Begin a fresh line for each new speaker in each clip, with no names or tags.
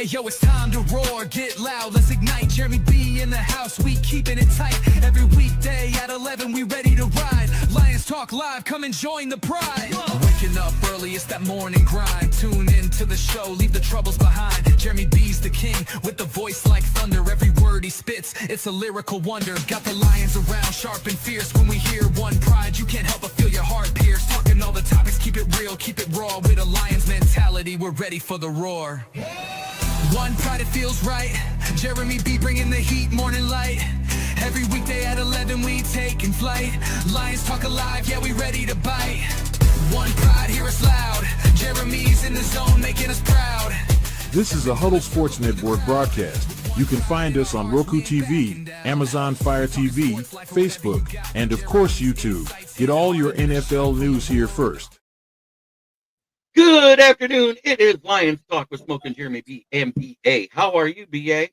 Hey yo, it's time to roar, get loud, let's ignite. Jeremy B in the house, we keeping it tight. Every weekday at 11, we ready to ride. Lions Talk Live, come and join the pride. Waking up early, it's that morning grind. Tune in to the show, leave the troubles behind. Jeremy B's the king, with the voice like thunder. Every word he spits, it's a lyrical wonder. Got the lions around, sharp and fierce. When we hear one pride, you can't help but feel your heart pierce. Talking all the topics, keep it real, keep it raw. With a lion's mentality, we're ready for the roar. One pride, it feels right. Jeremy B bringing the heat, morning light. Every weekday at 11 we taking flight. Lions Talk Alive, yeah, we ready to bite. One pride, hear us loud. Jeremy's in the zone, making us proud.
This is a Huddle Sports Network broadcast. You can find us on Roku TV, Amazon Fire TV, Facebook, and of course YouTube. Get all your NFL news here first.
Good afternoon. It is Lions Talk with Smoke and Jeremy B. MBA. How are you, BA?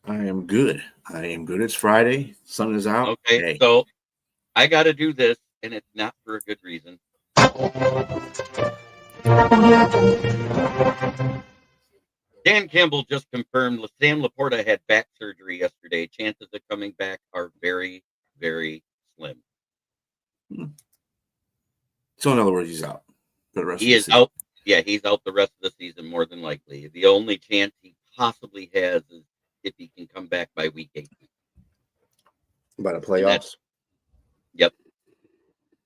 I am good. It's Friday. Sun is out.
Okay, so I got to do this, and it's not for a good reason. Dan Campbell just confirmed Sam Laporta had back surgery yesterday. Chances of coming back are very, very slim.
So in other words, he's out.
He is out. Yeah, he's out the rest of the season, more than likely. The only chance he possibly has is if he can come back by week 18.
By the playoffs?
Yep.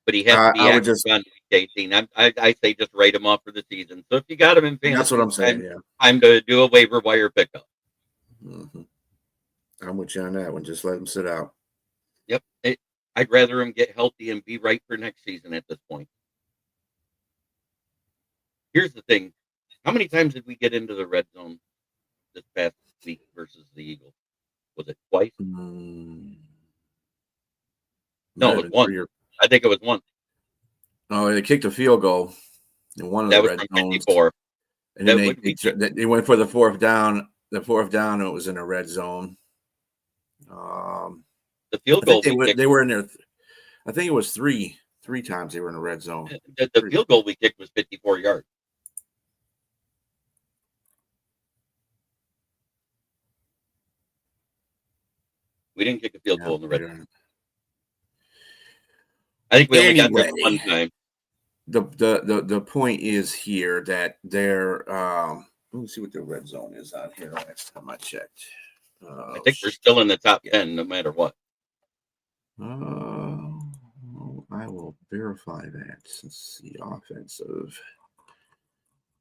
But he has to be active on week 18. I say just write him off for the season. So if you got him in fantasy,
that's what I'm saying, yeah.
I'm going to do a waiver wire pickup.
Mm-hmm. I'm with you on that one. Just let him sit out.
Yep. I'd rather him get healthy and be right for next season at this point. Here's the thing. How many times did we get into the red zone this past week versus the Eagles? Was it twice?
No,
it was one. I think it was one.
Oh, they kicked a field goal in one of the red zones. 54. And then they went for the fourth down. The fourth down, it was in a red zone.
The field goal
they were in there. I think it was three times they were in a red zone.
The field goal we kicked was 54 yards. We didn't kick a field goal in the red zone. I think we only got there one time.
The point is here that they're let me see what the red zone is out here last time I checked.
I think they're still in the top 10 no matter what.
I will verify that. Let's see, offensive.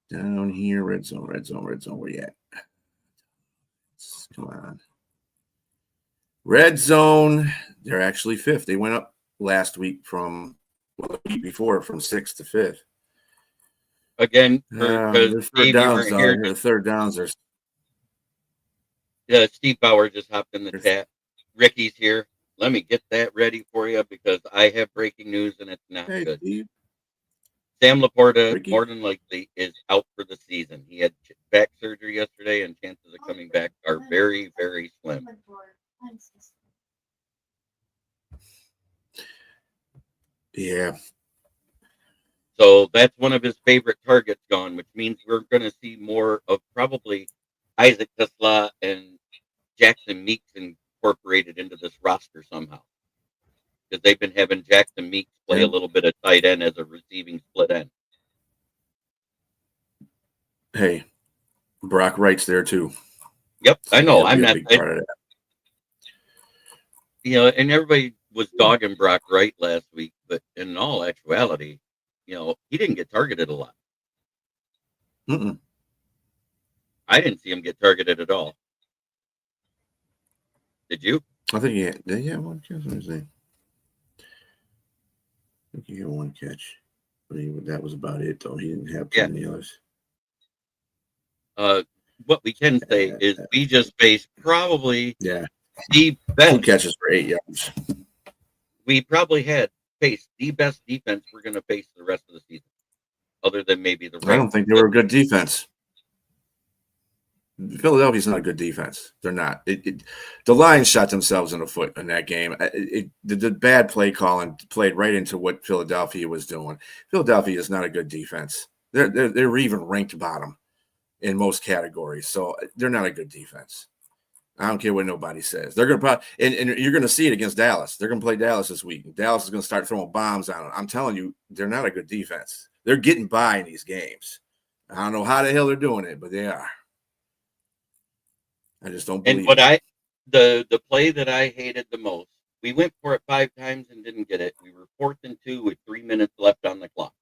Down here, red zone. Where you at? Come on. Red zone, they're actually fifth. They went up last week the week before from 6th to 5th.
Again,
the third downs are.
Yeah, Steve Bauer just hopped in the chat. Ricky's here. Let me get that ready for you because I have breaking news and it's not good. Steve. Sam Laporta, more than likely, is out for the season. He had back surgery yesterday, and chances of coming back are very, very slim.
Yeah.
So that's one of his favorite targets gone, which means we're going to see more of probably Isaac Tesla and Jackson Meeks incorporated into this roster somehow. Because they've been having Jackson Meeks play a little bit of tight end as a receiving split end.
Hey, Brock Wright's there too.
Yep, I know. I'm not
part of that.
And everybody was dogging Brock Wright last week, but in all actuality, he didn't get targeted a lot.
Mm-mm.
I didn't see him get targeted at all. Did you?
I think he had one catch. Let me see. I think he had one catch. But that was about it, though. He didn't have too many others.
What we can say is we just faced probably the best.
2 catches for 8 yards.
We probably faced the best defense we're going to face the rest of the season, other than maybe the Rams.
I don't think they were a good defense. Philadelphia's not a good defense. They're not. The Lions shot themselves in the foot in that game. The bad play calling played right into what Philadelphia was doing. Philadelphia is not a good defense. They're even ranked bottom in most categories. So they're not a good defense. I don't care what nobody says. They're going to probably, and you're going to see it against Dallas. They're going to play Dallas this week. Dallas is going to start throwing bombs on them. I'm telling you, they're not a good defense. They're getting by in these games. I don't know how the hell they're doing it, but they are. I just don't believe
And the play that I hated the most, we went for it 5 times and didn't get it. We were 4th and 2 with 3 minutes left on the clock.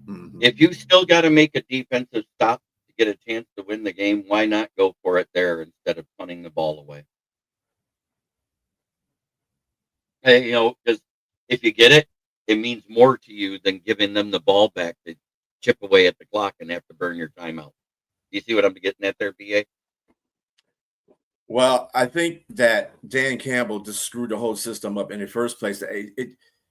Mm-hmm.
If you still got to make a defensive stop to get a chance to win the game, why not go for it there instead of punting the ball away? Hey, because if you get it, it means more to you than giving them the ball back to chip away at the clock and have to burn your timeout. You see what I'm getting at there, BA?
Well, I think that Dan Campbell just screwed the whole system up in the first place.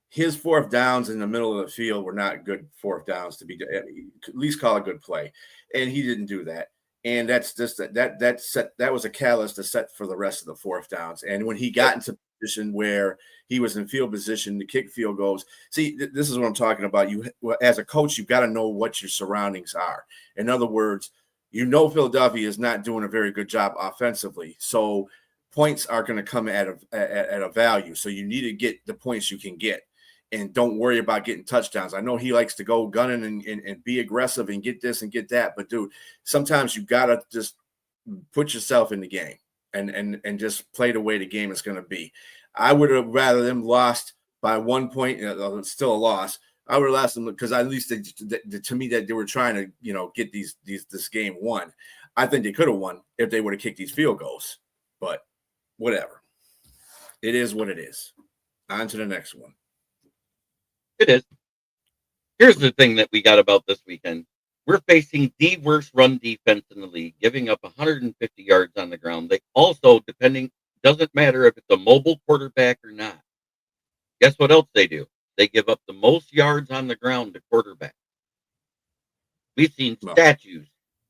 His 4th downs in the middle of the field were not good 4th downs to be at least call a good play, and he didn't do that. And that's just that was a catalyst to set for the rest of the 4th downs. And when he got into position where he was in field position to kick field goals, see, this is what I'm talking about. You, as a coach, you've got to know what your surroundings are. In other words, Philadelphia is not doing a very good job offensively, so points are going to come at a value. So you need to get the points you can get, and don't worry about getting touchdowns. I know he likes to go gunning and be aggressive and get this and get that, but dude, sometimes you got to just put yourself in the game and just play the way the game is going to be. I would have rather them lost by 1 point. It's still a loss. I would have lost them because at least to me that they were trying to get this game won. I think they could have won if they would have kicked these field goals, but whatever. It is what it is. On to the next one.
It is. Here's the thing that we got about this weekend. We're facing the worst run defense in the league, giving up 150 yards on the ground. They also, doesn't matter if it's a mobile quarterback or not. Guess what else they do? They give up the most yards on the ground to quarterback. We've seen statues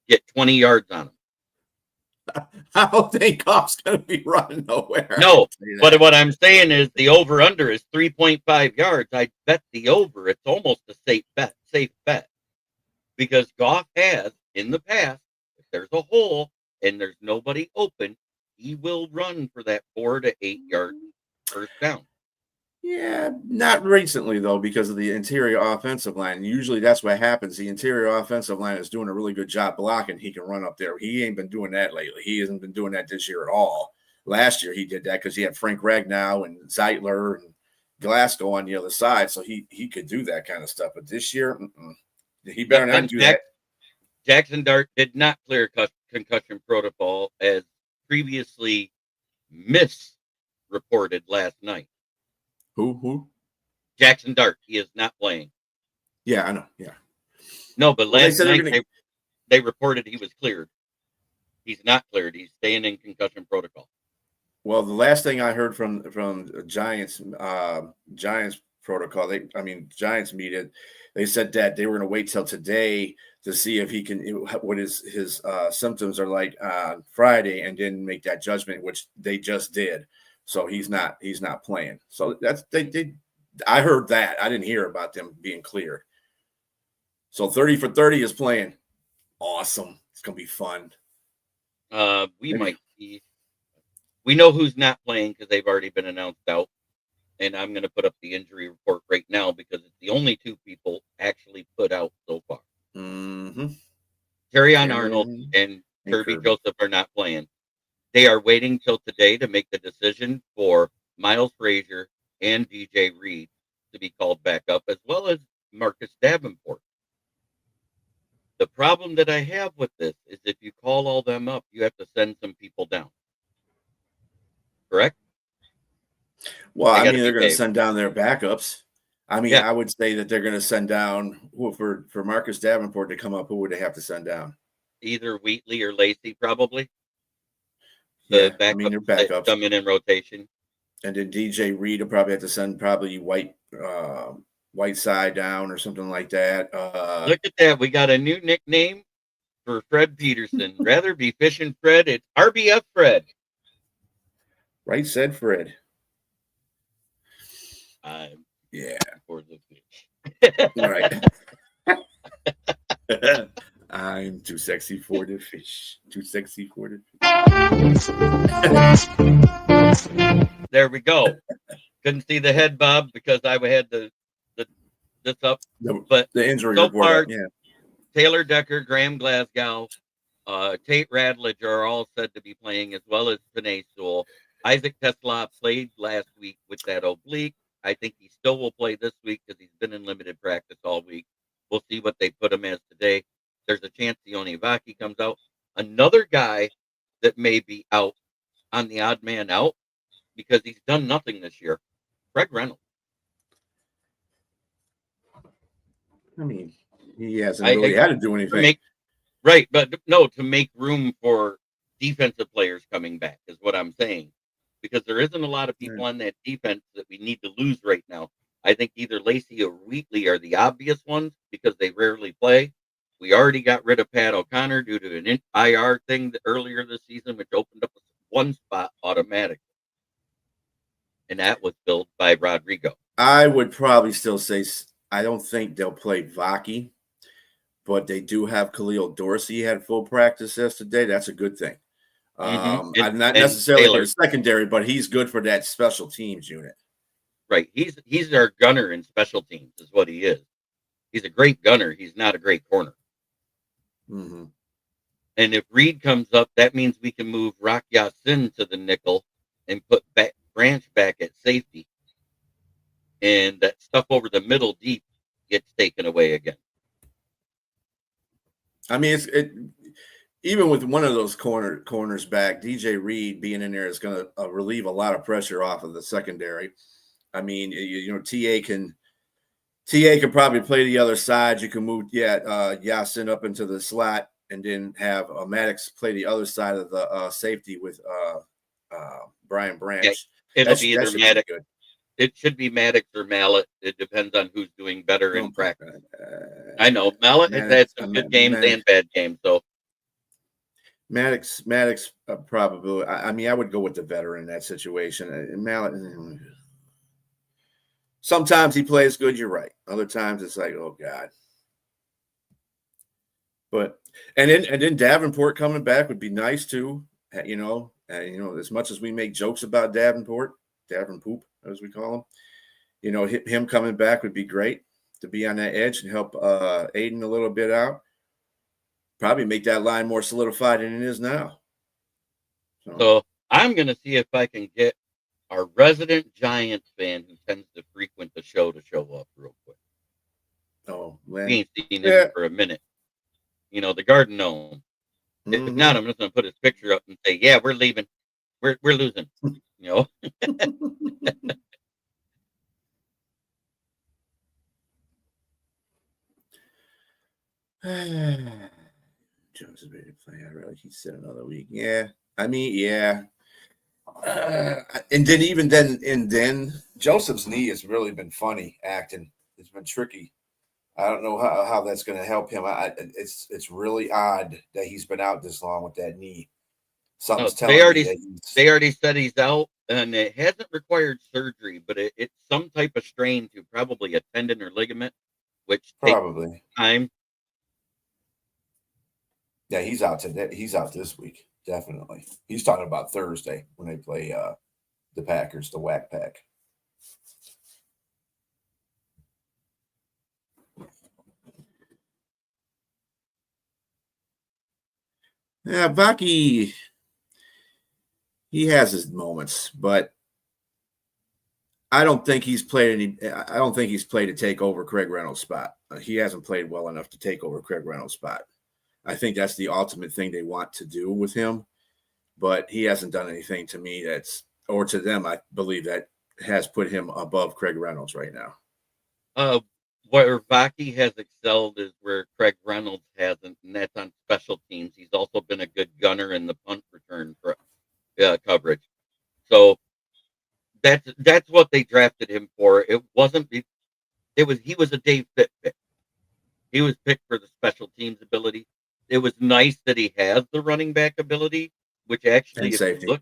get 20 yards on them.
I don't think Goff's going to be running nowhere.
No, but what I'm saying is the over-under is 3.5 yards. I bet the over. It's almost a safe bet. Because Goff has, in the past, if there's a hole and there's nobody open, he will run for that 4 to 8 yard first down.
Yeah, not recently, though, because of the interior offensive line. Usually that's what happens. The interior offensive line is doing a really good job blocking. He can run up there. He ain't been doing that lately. He hasn't been doing that this year at all. Last year he did that because he had Frank Ragnow and Zeitler and Glasgow on the other side, so he could do that kind of stuff. But this year, he better not do that.
Jackson Dart did not clear concussion protocol as previously misreported last night.
Who?
Jackson Dart. He is not playing.
Yeah, I know. Yeah.
No, but last night they reported he was cleared. He's not cleared. He's staying in concussion protocol.
Well, the last thing I heard from Giants protocol, Giants media, they said that they were going to wait till today to see if he can, what his symptoms are like on Friday, and then make that judgment, which they just did. So he's not playing. So that's I heard that. I didn't hear about them being cleared. So 30 for 30 is playing. Awesome. It's gonna be fun.
Might see. We know who's not playing because they've already been announced out. And I'm going to put up the injury report right now because it's the only 2 people actually put out so far.
Mm-hmm.
Terrion Arnold and Kirby Joseph are not playing. They are waiting till today to make the decision for Miles Frazier and DJ Reed to be called back up, as well as Marcus Davenport. The problem that I have with this is if you call all them up, you have to send some people down. Correct?
Well, they're going to send down their backups. I would say that they're going to send down for Marcus Davenport to come up. Who would they have to send down?
Either Wheatley or Lacey, probably.
They're backups.
Come in rotation.
And then DJ Reed will probably have to send Whiteside down or something like that.
Look at that. We got a new nickname for Fred Peterson. Rather be fishing Fred. It's RBF Fred.
Right said Fred.
Yeah. For the fish.
Right. I'm too sexy for the fish. Too sexy for the fish.
There we go. Couldn't see the head bob because I had the this up. But
the injury
so
report.
far,
Yeah.
Taylor Decker, Graham Glasgow, Tate Radledge are all said to be playing, as well as Panay Sewell. Isaac Tesla played last week with that oblique. I think he still will play this week because he's been in limited practice all week. We'll see what they put him as today. There's a chance Sione Vaki comes out. Another guy that may be out on the odd man out because he's done nothing this year, Craig Reynolds.
I mean, he hasn't really had to do anything.
Right, but no, to make room for defensive players coming back is what I'm saying. Because there isn't a lot of people on that defense that we need to lose right now. I think either Lacey or Wheatley are the obvious ones because they rarely play. We already got rid of Pat O'Connor due to an IR thing earlier this season, which opened up one spot automatically. And that was filled by Rodrigo.
I would probably still say I don't think they'll play Vaki, but they do have Khalil Dorsey had full practice yesterday. That's a good thing. I'm not necessarily for the secondary, but he's good for that special teams unit.
Right. He's our gunner in special teams is what he is. He's a great gunner. He's not a great corner.
Mm-hmm.
And if Reed comes up, that means we can move Rock Yassin to the nickel and put Branch back at safety. And that stuff over the middle deep gets taken away again.
I mean, even with one of those corners back, DJ Reed being in there is going to relieve a lot of pressure off of the secondary. I mean, TA can probably play the other side. You can move, Yasin up into the slot, and then have Maddox play the other side of the safety with Brian Branch.
Yeah, it'll be either Maddox. It should be Maddox or Mallet. It depends on who's doing better in practice. I know Mallet has had some good games and bad games, so.
Maddox probably. I mean, I would go with the veteran in that situation. Mallet. Sometimes he plays good. You're right. Other times it's like, oh God. But and then Davenport coming back would be nice too. As much as we make jokes about Davenport Poop, as we call him, him coming back would be great to be on that edge and help Aiden a little bit out. Probably make that line more solidified than it is now.
So I'm going to see if I can get our resident Giants fan who tends to frequent the show to show up real quick.
Oh, man.
We ain't seen him for a minute. The Garden Gnome.
Mm-hmm.
If not, I'm just going to put his picture up and say, yeah, we're leaving. We're losing.
Jones is ready to play. I really he said another week. Yeah. I mean, yeah. And then Joseph's knee has really been funny acting. It's been tricky. I don't know how that's going to help him. It's really odd that he's been out this long with that knee. Something's telling me
they already said he's out, and it hasn't required surgery, but it's some type of strain to probably a tendon or ligament, which
probably
takes time.
Yeah, he's out today. He's out this week, definitely. He's talking about Thursday when they play the Packers, the Whack Pack. Yeah, Vaki, he has his moments, but I don't think he's played to take over Craig Reynolds' spot. He hasn't played well enough to take over Craig Reynolds' spot. I think that's the ultimate thing they want to do with him, but he hasn't done anything to me or to them, I believe, that has put him above Craig Reynolds right now.
Where Vaki has excelled is where Craig Reynolds hasn't, and that's on special teams. He's also been a good gunner in the punt return coverage. So that's what they drafted him for. He was a Dave Pitt pick. He was picked for the special teams ability. It was nice that he has the running back ability, which actually, if you look,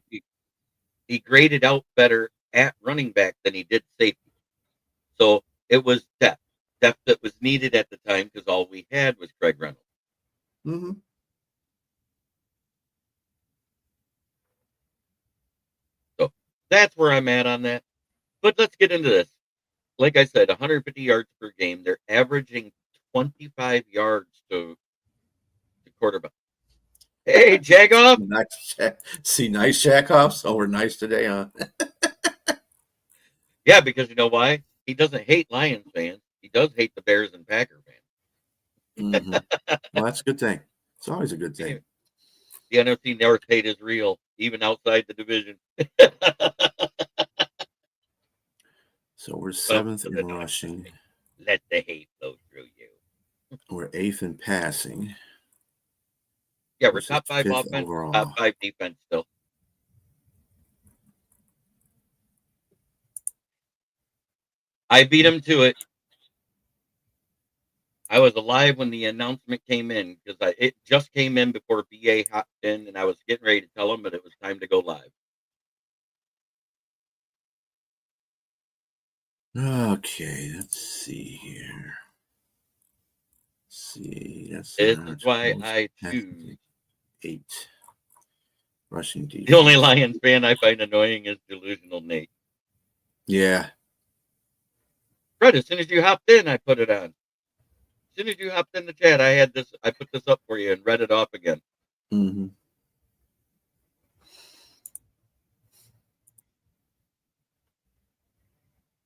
he graded out better at running back than he did safety. So it was depth that was needed at the time because all we had was Craig Reynolds.
Mm-hmm.
So that's where I'm at on that. But let's get into this. Like I said, 150 yards per game. They're averaging 25 yards to quarterback. Hey, Jagoff.
Nice Jackoffs. Oh, we're nice today, huh?
Yeah, because you know why? He doesn't hate Lions fans. He does hate the Bears and Packer fans.
Mm-hmm. Well, that's a good thing. It's always a good thing.
The NFC North hate is real, even outside the division.
So we're 7th in
North.
rushing.
Let the hate flow through you.
We're 8th in passing.
Yeah, we're top 5 offense,
overall.
top 5 defense still. I beat him to it. I was alive when the announcement came in because it just came in before BA hopped in, and I was getting ready to tell him, but it was time to go live.
Okay, let's see here. This
is why I choose
8 rushing defense.
The only Lions fan I find annoying is Delusional Nate.
Yeah.
Fred, as soon as you hopped in, I put it on. As soon as you hopped in the chat, I put this up for you and read it off again.
Mm-hmm.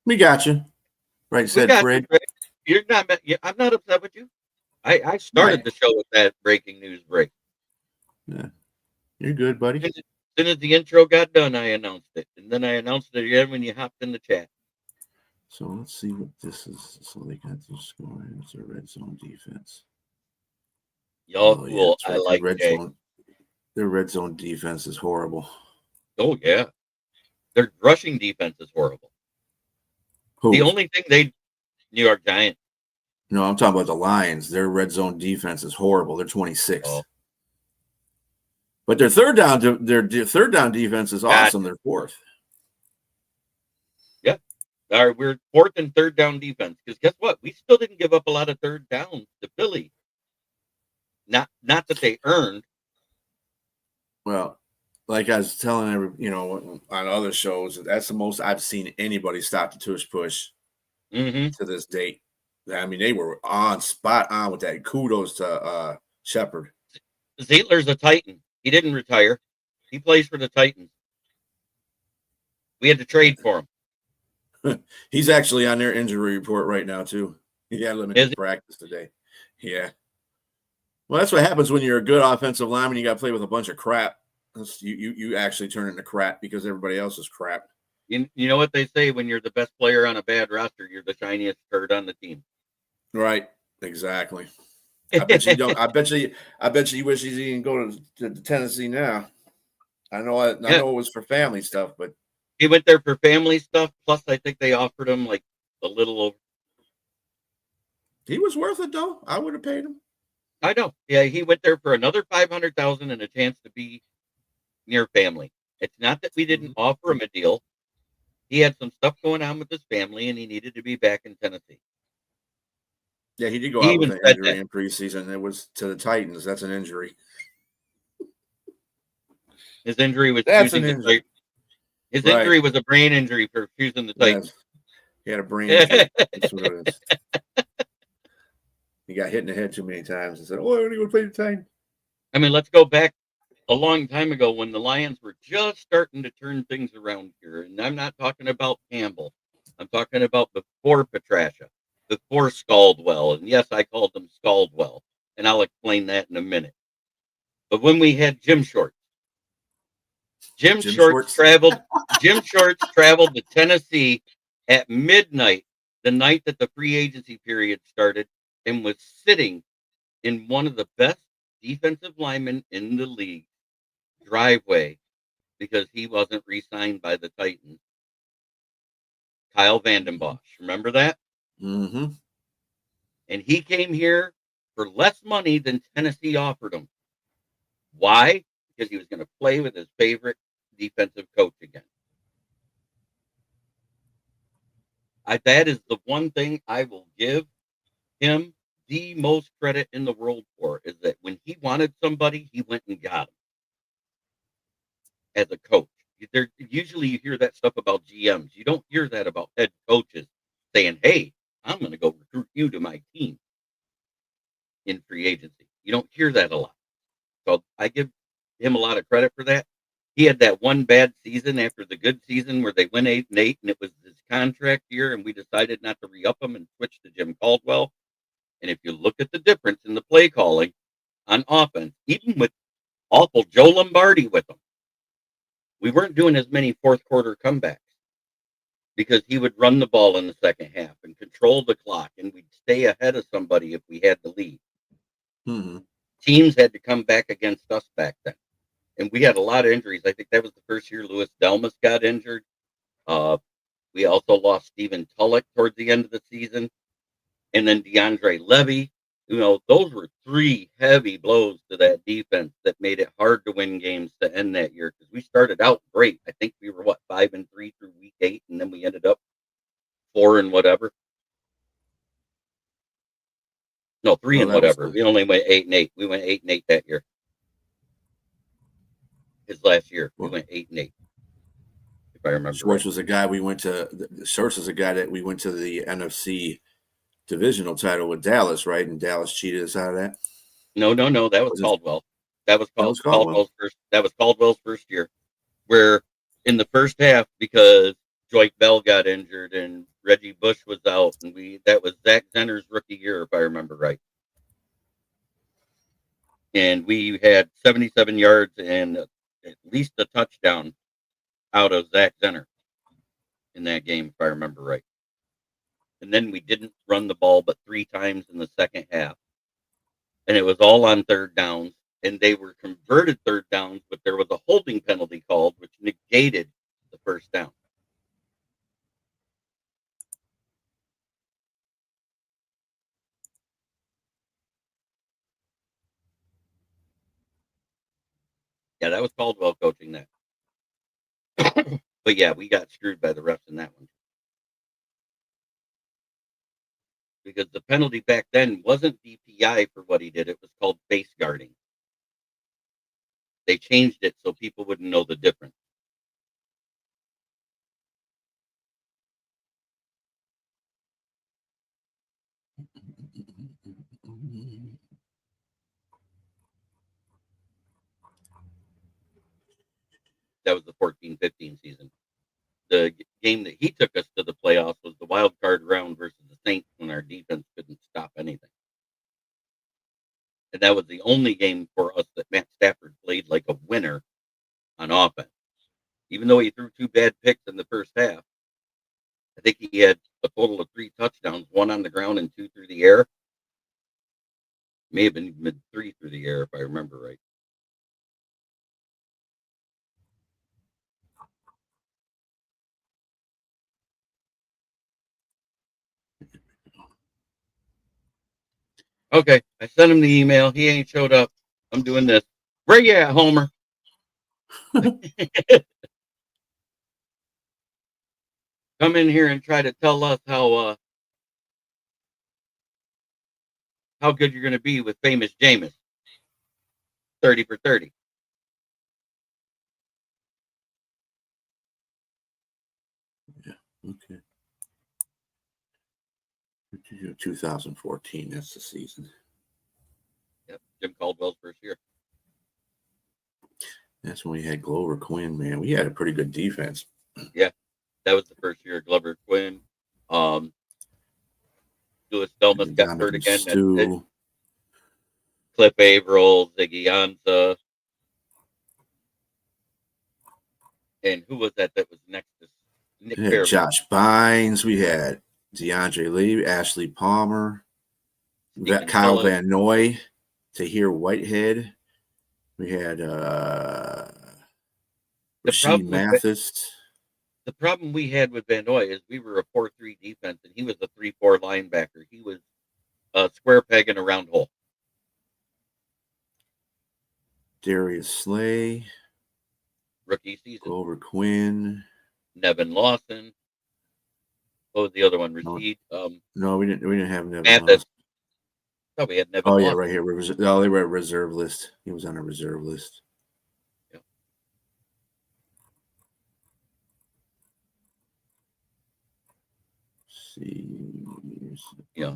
We got you. Right, said Fred.
You're not. I'm not upset with you. I started the show with that breaking news break.
Yeah, you're good, buddy.
As soon as the intro got done, I announced it, and then I announced it again when you hopped in the chat.
So let's see what this is. So they got the score. It's a red zone defense.
Y'all cool.
Yeah, right. I like red zone. Their red zone defense is horrible.
Oh yeah, their rushing defense is horrible.
Who?
The only thing New York Giants.
No, I'm talking about the Lions. Their red zone defense is horrible. They're 26th. Oh. But their third down defense is awesome. They're 4th.
Yeah. All right, we're 4th and 3rd down defense. Because guess what? We still didn't give up a lot of 3rd downs to Philly. Not that they earned.
Well, like I was telling on other shows, that's the most I've seen anybody stop the tush push to this date. I mean, they were spot on with that. Kudos to Shepard.
Zietler's a Titan. He didn't retire. He plays for the Titans. We had to trade for
him. He's actually on their injury report right now, too. He had limited practice today. Yeah. Well, that's what happens when you're a good offensive lineman. You got to play with a bunch of crap. You actually turn into crap because everybody else is crap.
You know what they say, when you're the best player on a bad roster, you're the shiniest turd on the team.
Right. Exactly. I bet you don't. I bet you wish he didn't go to Tennessee now. I know it was for family stuff, but
he went there for family stuff. Plus, I think they offered him like a little over.
He was worth it, though. I would have paid him.
I know. Yeah, he went there for another $500,000 and a chance to be near family. It's not that we didn't offer him a deal. He had some stuff going on with his family, and he needed to be back in Tennessee.
Yeah, he did go out with an injury in preseason. It was to the Titans. That's an injury.
His injury was injury was a brain injury for choosing the Titans.
Yes. He had a brain injury. That's what it is. He got hit in the head too many times and said, "Oh, I only want to play the Titans."
I mean, let's go back a long time ago when the Lions were just starting to turn things around here. And I'm not talking about Campbell. I'm talking about before Petrasha, before Scaldwell. And yes, I called them Scaldwell. And I'll explain that in a minute. But when we had Jim Shorts, Jim Shorts traveled to Tennessee at midnight, the night that the free agency period started, and was sitting in one of the best defensive linemen in the league driveway because he wasn't re-signed by the Titans. Kyle Vanden Bosch, remember that?
Mm-hmm.
And he came here for less money than Tennessee offered him. Why? Because he was going to play with his favorite defensive coach again. That is the one thing I will give him the most credit in the world for is that when he wanted somebody, he went and got him as a coach. Usually you hear that stuff about GMs. You don't hear that about head coaches saying, hey, I'm going to go recruit you to my team in free agency. You don't hear that a lot. So I give him a lot of credit for that. He had that one bad season after the good season where they went 8-8, and it was his contract year, and we decided not to re-up him and switch to Jim Caldwell. And if you look at the difference in the play calling on offense, even with awful Joe Lombardi with them, we weren't doing as many fourth quarter comebacks because he would run the ball in the second half and control the clock, and we'd stay ahead of somebody if we had the lead.
Mm-hmm.
Teams had to come back against us back then. And we had a lot of injuries. I think that was the first year Louis Delmas got injured. We also lost Stephen Tulloch towards the end of the season. And then DeAndre Levy. Those were three heavy blows to that defense that made it hard to win games to end that year because we started out great. I think we were 5-3 through week 8, and then we ended up 4 and whatever. No, 3 and whatever. We only went 8-8. We went 8-8 that year. His last year, we went 8-8. If I remember.
Schwartz was a guy we went to. Schwartz was a guy that we went to the NFC divisional title with Dallas, right? And Dallas cheated us out of that.
No. That was Caldwell. That was Caldwell's first. That was Caldwell's first year, where in the first half, because Joyce Bell got injured and Reggie Bush was out, and that was Zach Zenner's rookie year, if I remember right. And we had 77 yards and at least a touchdown out of Zach Zenner in that game, if I remember right. And then we didn't run the ball but 3 times in the second half. And it was all on third downs. And they were converted third downs, but there was a holding penalty called, which negated the first down. Yeah, that was Caldwell coaching that. But yeah, we got screwed by the refs in that one. Because the penalty back then wasn't DPI for what he did. It was called face guarding. They changed it so people wouldn't know the difference. That was the 14-15 season. The game that he took us to the playoffs was the wild card round versus the Saints when our defense couldn't stop anything. And that was the only game for us that Matt Stafford played like a winner on offense. Even though he threw 2 bad picks in the first half, I think he had a total of 3 touchdowns, 1 on the ground and 2 through the air. May have been even 3 through the air, if I remember right. Okay, I sent him the email. He ain't showed up. I'm doing this. Where you at, Homer? Come in here and try to tell us how good you're going to be with famous Jameis. 30 for 30.
Yeah, okay. 2014, that's the season.
Yep, Jim Caldwell's first year.
That's when we had Glover Quinn, man. We had a pretty good defense.
Yeah, that was the first year of Glover Quinn. Louis Delmas got hurt again. Cliff Averill, Ziggy Ansah. And who was that was next to Nick Fairbairn?
Josh Bynes. We had DeAndre Lee, Ashley Palmer, Kyle Van Noy, Tahir Whitehead. We had Rasheed Mathis.
The problem we had with Van Noy is we were a 4-3 defense, and he was a 3-4 linebacker. He was a square peg in a round hole.
Darius Slay.
Rookie season.
Glover Quinn.
Nevin Lawson. What was the other one? Rashid?
No, we didn't have Nevin
Mathis. thought we had Nevin.
Oh, yeah,
Lawson.
right here. No, they were at reserve list. He was on a reserve list.
Yep.
See.
Yeah.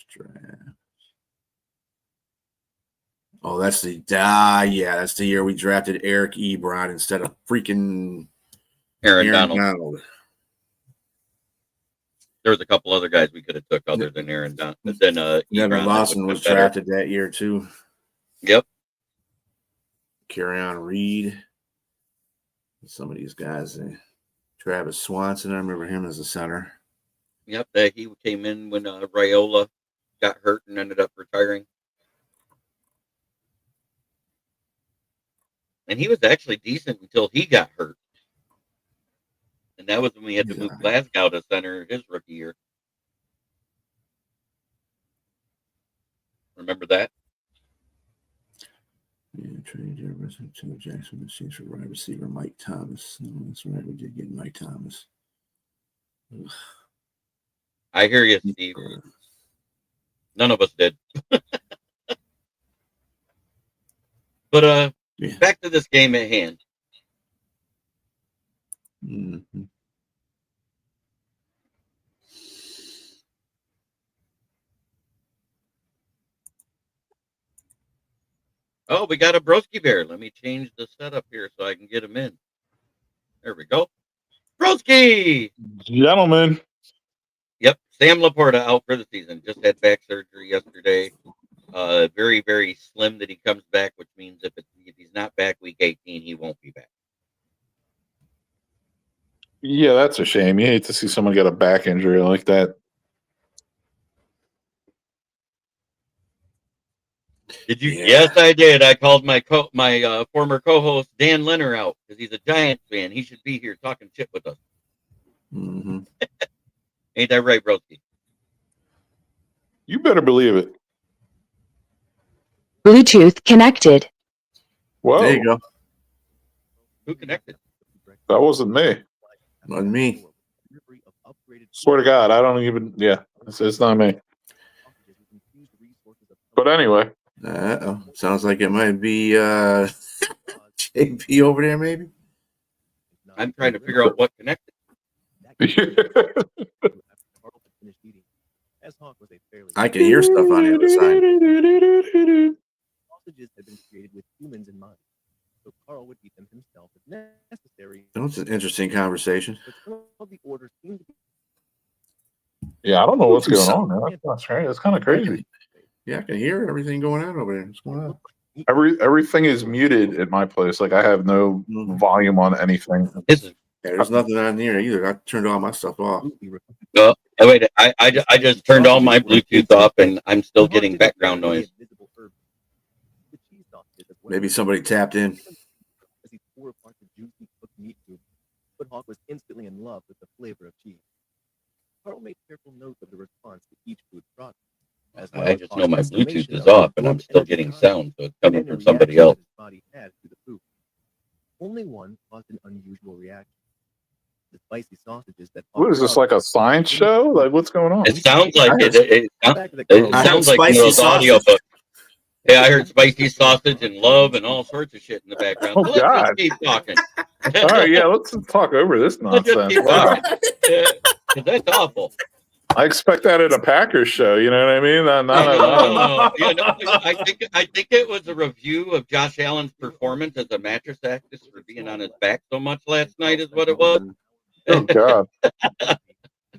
Draft. Oh, that's that's the year we drafted Eric Ebron instead of freaking
Aaron Donald. There was a couple other guys we could have took other than Aaron Donald. But then
Nevin Lawson was drafted that year too.
Yep.
Carry-on Reed. Some of these guys. Travis Swanson, I remember him as a center.
Yep, he came in when Raiola got hurt and ended up retiring. And he was actually decent until he got hurt. And that was when we had to move Glasgow to center his rookie year. Remember that?
Yeah, trade Jefferson to Jackson machines for wide receiver Mike Thomas. No, that's right, we did get Mike Thomas. Ugh.
I hear you, Steve. None of us did. But back to this game at hand.
Mm-hmm.
Oh, we got a Broski Bear. Let me change the setup here so I can get him in. There we go. Broski!
Gentlemen.
Yep. Sam Laporta out for the season. Just had back surgery yesterday. Very, very slim that he comes back, which means if he's not back week 18, he won't be back.
Yeah, that's a shame. You hate to see someone get a back injury like that.
Did you? Yeah. Yes, I did. I called my former co-host Dan Lenner out because he's a Giants fan. He should be here talking shit with us.
Mm-hmm.
Ain't that right, Broski?
You better believe it.
Bluetooth connected.
Whoa.
There you go.
Who connected?
That wasn't me.
Wasn't me.
Swear to God, I don't even. Yeah, it's not me. But anyway.
Sounds like it might be JP over there, maybe.
I'm trying to figure out what connected.
I can hear stuff on the other side.
Sausages had been created with humans in mind, so Carl would eat them himself if necessary.
That's an interesting conversation.
Yeah, I don't know what's going on, man. That's right. It's kind of crazy.
Yeah, I can hear everything going on over there. What's going on?
Everything is muted at my place. Like I have no volume on anything.
There's nothing on here either. I turned all my stuff off.
Wait, I just turned all my Bluetooth off, and I'm still getting background noise.
Maybe somebody tapped in.
But Hawk was instantly in love with the flavor of cheese. Carl made careful note of the response to each food product.
I just know my Bluetooth is off, and I'm still getting sound, so it's coming from somebody else.
Only one caused an unusual reaction. The spicy sausages that.
What is this, like a science show? Like, what's going on?
It sounds like it sounds like one of those audio books. Yeah, I heard spicy sausage and love and all sorts of shit in the background.
Oh,
so let's
God.
just keep talking.
All right, yeah, let's talk over this
Let's just
nonsense.
keep
Wow.
talking. That's awful.
I expect that at a Packers show. You know what I mean?
No. You know, I think it was a review of Josh Allen's performance as a mattress actress for being on his back so much last night is what it was.
Oh, God.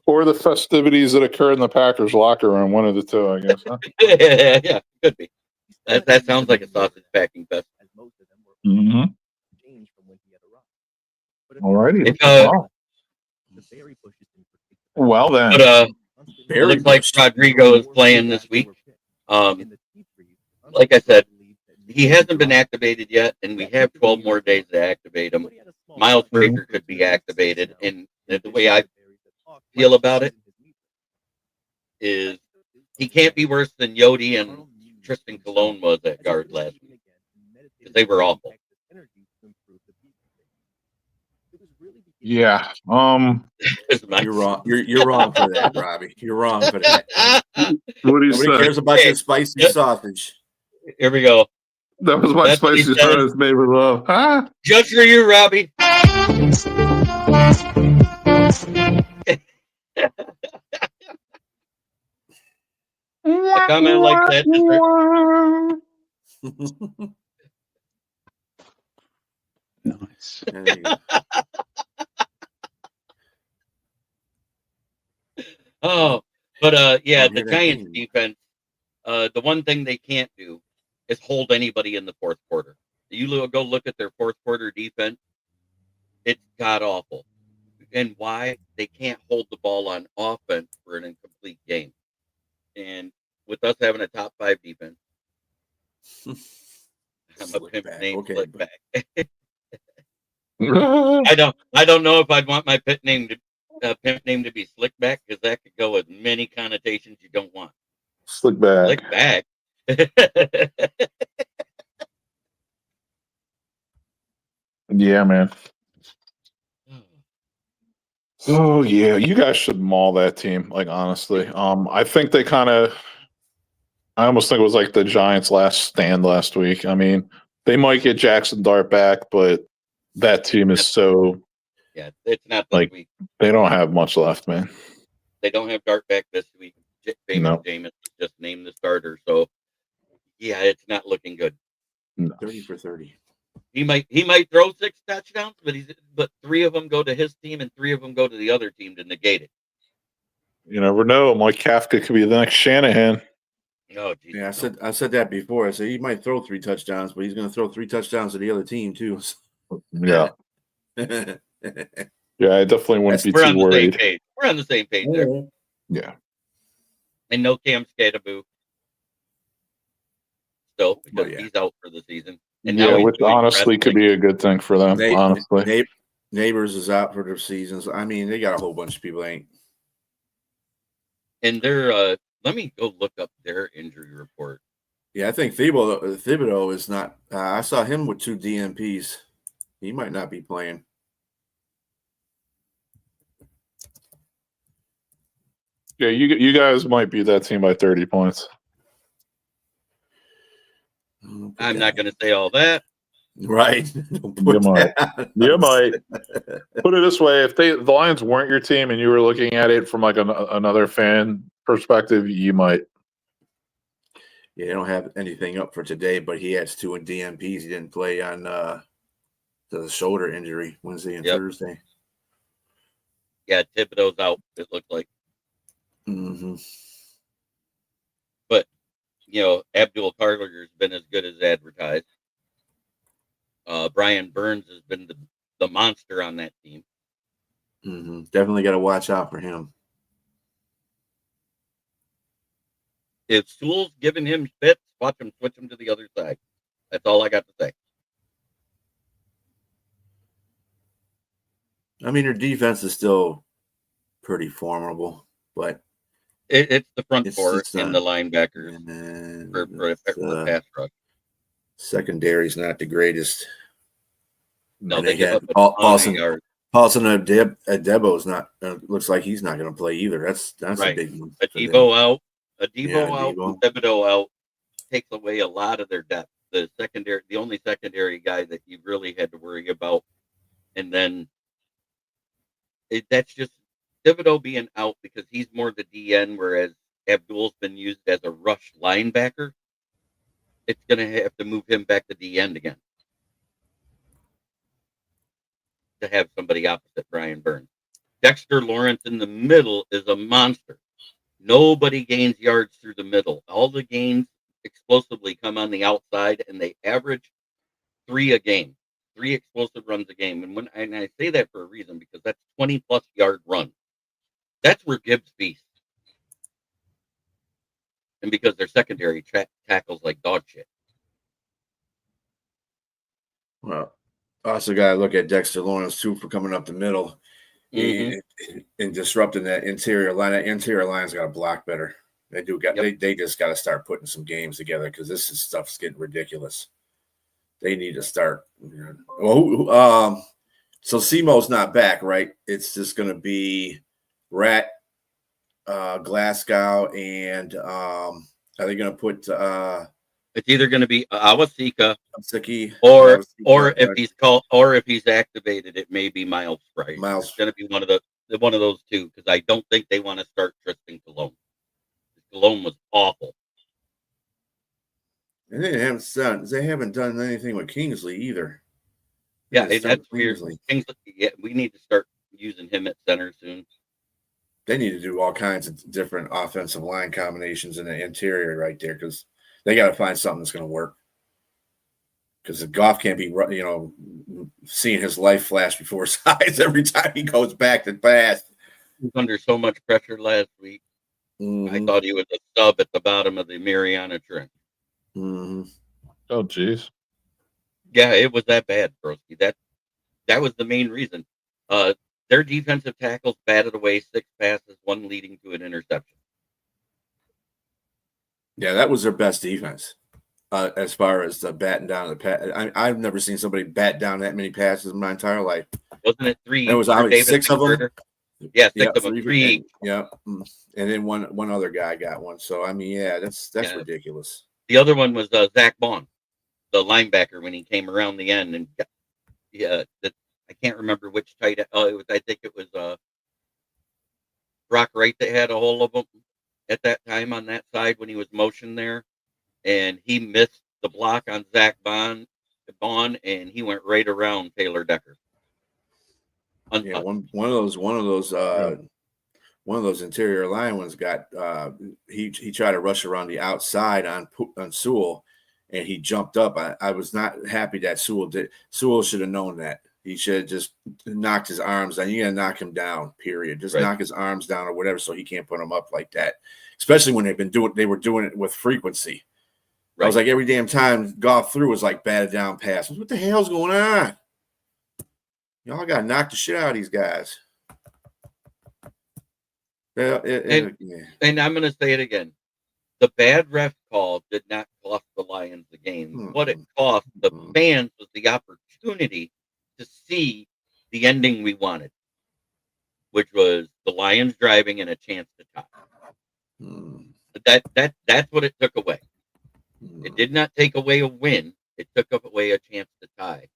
Or the festivities that occur in the Packers locker room. One of the two, I guess. Huh?
Yeah, could be. That sounds like a sausage packing fest.
Mm-hmm. All righty. Well, then.
But it looks like Rodrigo is playing this week. Like I said, he hasn't been activated yet, and we have 12 more days to activate him. Miles Baker could be activated, and the way I feel about it is he can't be worse than Yodi and Tristan Colon was at guard last week, because they were awful.
Yeah.
Is my-
You're wrong. You're wrong for that, Robbie. You're wrong for that.
What do you
Nobody
say?
cares about your spicy
Yep.
sausage.
Here we go.
That was my
That's what he
spicy
said.
sauce made with love. Huh?
Just for you, Robbie. A comment like that.
Nice.
There you go.
Oh, but yeah,
Don't
the
hear that
Giants
thing.
defense. The one thing they can't do is hold anybody in the fourth quarter. Go look at their fourth quarter defense. It's god awful. And why? They can't hold the ball on offense for an incomplete game. And with us having a top 5 defense, I'm a
Slick
pimp
back.
named
Okay,
Slick
but-
Back. I don't know if I'd want my pimp name to be Slick Back, because that could go with many connotations you don't want.
Slick bag.
Slick Back.
Yeah, man. Oh yeah, you guys should maul that team. Like honestly, I think they kind of. I almost think it was like the Giants' last stand last week. I mean, they might get Jackson Dart back, but that team is so
Yeah, it's not this
like
week.
they don't have much left, man.
They don't have Dart back this week.
No.
Jameis just named the starter, so yeah, it's not looking good.
No.
30 for 30.
He might throw 6 touchdowns, but 3 of them go to his team and 3 of them go to the other team to negate it.
You never know. Mike Kafka could be the next Shanahan.
Oh, geez,
Yeah,
no.
I said that before. I said he might throw 3 touchdowns, but he's going to throw 3 touchdowns to the other team too.
Yeah, yeah. I definitely wouldn't be
We're
too
on the same
worried.
page. We're on the same page there.
Yeah,
And no Cam Skataboo. Still, because
Oh, yeah.
he's out for the season. And now
yeah,
he's
which
doing
honestly could
wrestling.
be a good thing for them. Honestly,
Neighbors is out for their seasons. I mean, they got a whole bunch of people ain't.
And they're let me go look up their injury report.
Yeah, I think Thibodeau is not. I saw him with 2 DMPs. He might not be playing.
yeah, you guys might beat that team by 30 points.
I'm not going to say all that.
Right.
You might. You might. Put it this way: if the Lions weren't your team and you were looking at it from like another fan perspective, you might.
Yeah, they don't have anything up for today, but he has 2 in DMPs. He didn't play on the shoulder injury Wednesday and Thursday.
Yeah, Thibodeau's out, it looked like.
Mm-hmm.
But, Abdul Carter's been as good as advertised. Brian Burns has been the monster on that team.
Mm-hmm. Definitely got to watch out for him.
If Sewell's giving him fits, watch him switch him to the other side. That's all I got to say.
I mean, their defense is still pretty formidable, but
It's the front
It's
four
just,
and the linebackers
and
for pass rush.
secondary's not the greatest.
No,
And
they give
had
up a ton of
Paulson
yards.
Adebo's not. Looks like he's not going to play either. That's
Right.
a big one.
Adebo out, out,
Adebo.
Thibodeau out takes away a lot of their depth. The only secondary guy that you really had to worry about, and then that's just Thibodeau being out because he's more the DN, whereas Abdul's been used as a rush linebacker. It's going to have to move him back to the end again to have somebody opposite Brian Burns. Dexter Lawrence in the middle is a monster. Nobody gains yards through the middle. All the gains explosively come on the outside, and they average 3 a game, 3 explosive runs a game. And I say that for a reason, because that's 20-plus yard run. That's where Gibbs feasts. And because their secondary tackles like dog shit.
Well, also got to look at Dexter Lawrence too for coming up the middle
Mhm.
and disrupting that interior line. That interior line's got to block better. They do got. They just got to start putting some games together because stuff's getting ridiculous. They need to start. Well, So Simo's not back, right? It's just going to be Rat, Glasgow, and are they going to put
It's either going to be Awasika
Siki
or if he's activated, it may be Miles Price.
Miles?
It's going to be one of those two because I don't think they want to start Tristan Cologne. Cologne was awful.
And they haven't done anything with Kingsley either.
Yeah, and that's weird. Kingsley, yeah, we need to start using him at center soon.
They need to do all kinds of different offensive line combinations in the interior right there because they got to find something that's going to work. Because the Goff can't be, seeing his life flash before his eyes every time he goes back to pass.
He was under so much pressure last week.
Mm-hmm.
I thought he was a sub at the bottom of the Mariana Trench.
Mm-hmm.
Oh, geez.
Yeah, it was that bad, Broski. That was the main reason. Their defensive tackles batted away 6 passes, 1 leading to an interception.
Yeah, that was their best defense as far as the batting down the pass. I've never seen somebody bat down that many passes in my entire life.
Wasn't it 3?
It was obviously 6 of them.
Yeah, 6 of them. 3.
Yeah, and then one other guy got one. So I mean, yeah, that's ridiculous.
The other one was Zach Bond, the linebacker, when he came around the end and I can't remember which tight end. I think it was Brock Wright that had a hold of him at that time on that side when he was motioned there, and he missed the block on Zach Bond, and he went right around Taylor Decker.
Yeah, one of those interior line ones got he tried to rush around the outside on Sewell, and he jumped up. I was not happy that Sewell did. Sewell should have known that. He should have just knocked his arms down. You got to knock him down, period. Just knock his arms down or whatever so he can't put them up like that, especially when they were doing it with frequency. Right. I was like, every damn time Goff threw was like batted down passes. What the hell's going on? Y'all got to knock the shit out of these guys.
And I'm going to say it again. The bad ref call did not cost the Lions the game. What it cost the fans was the opportunity to see the ending we wanted, which was the Lions driving and a chance to tie. That's what it took away. It did not take away a win. It took away a chance to tie.